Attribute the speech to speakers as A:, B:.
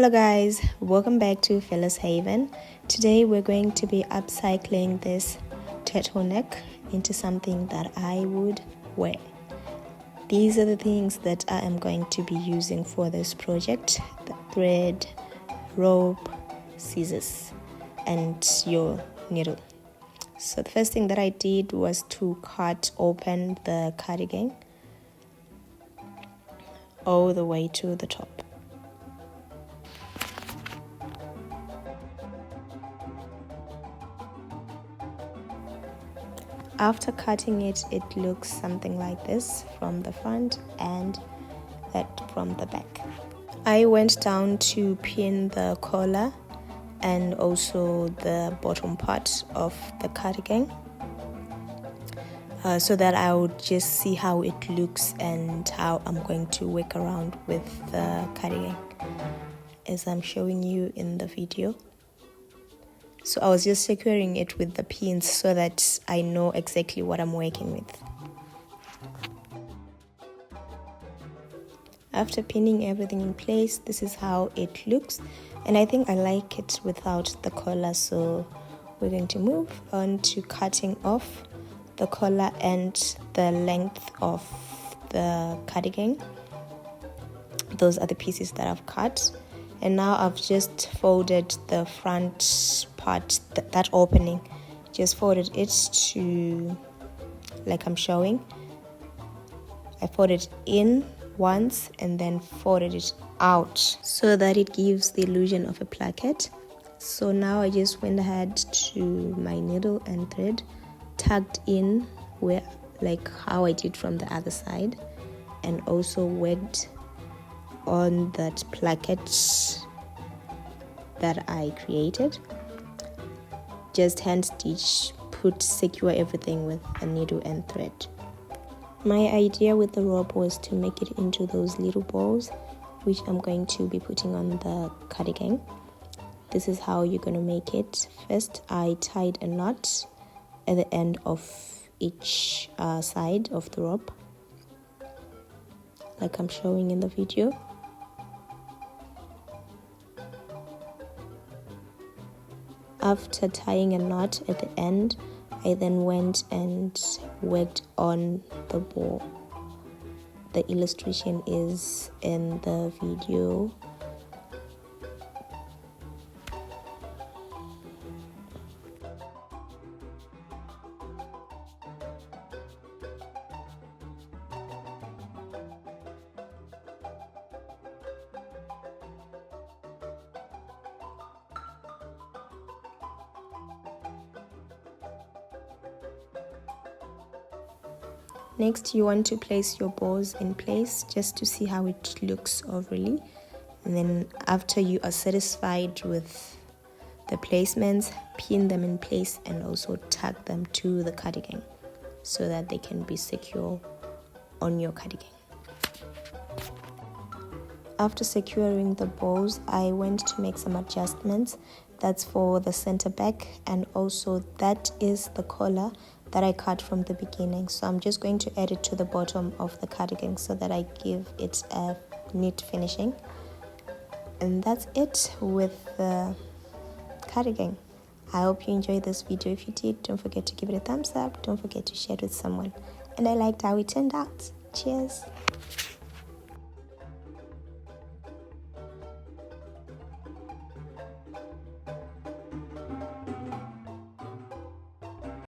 A: Hello guys, welcome back to Phyllis Haven. Today we're going to be upcycling this turtleneck into something that I would wear. These are the things that I am going to be using for this project: the thread, rope, scissors, and your needle. So the first thing that I did was to cut open the cardigan all the way to the top. After cutting it, it looks something like this from the front and that from the back. I went down to pin the collar and also the bottom part of the cardigan so that I would just see how it looks and how I'm going to work around with the cardigan as I'm showing you in the video. So I was just securing it with the pins so that I know exactly what I'm working with. After pinning everything in place, this is how it looks, and I think I like it without the collar, so we're going to move on to cutting off the collar and the length of the cardigan. Those are the pieces that I've cut. And now I've just folded the front part, that opening, just folded it to, like I'm showing. I folded in once and then folded it out so that it gives the illusion of a placket. So now I just went ahead to my needle and thread, tucked in where, like how I did from the other side, and also worked on that placket that I created. Just hand stitch, secure everything with a needle and thread. My idea with the rope was to make it into those little balls, which I'm going to be putting on the cardigan. This is how you're going to make it. First, I tied a knot at the end of each side of the rope, like I'm showing in the video. After tying a knot at the end, I then went and worked on the ball. The illustration is in the video. Next, you want to place your balls in place just to see how it looks overly. And then after you are satisfied with the placements, pin them in place and also tag them to the cardigan so that they can be secure on your cardigan. After securing the balls, I went to make some adjustments. That's for the center back, and also that is the collar that I cut from the beginning. So I'm just going to add it to the bottom of the cardigan so that I give it a neat finishing. And that's it with the cardigan. I hope you enjoyed this video. If you did, don't forget to give it a thumbs up. Don't forget to share it with someone. And I liked how it turned out. Cheers.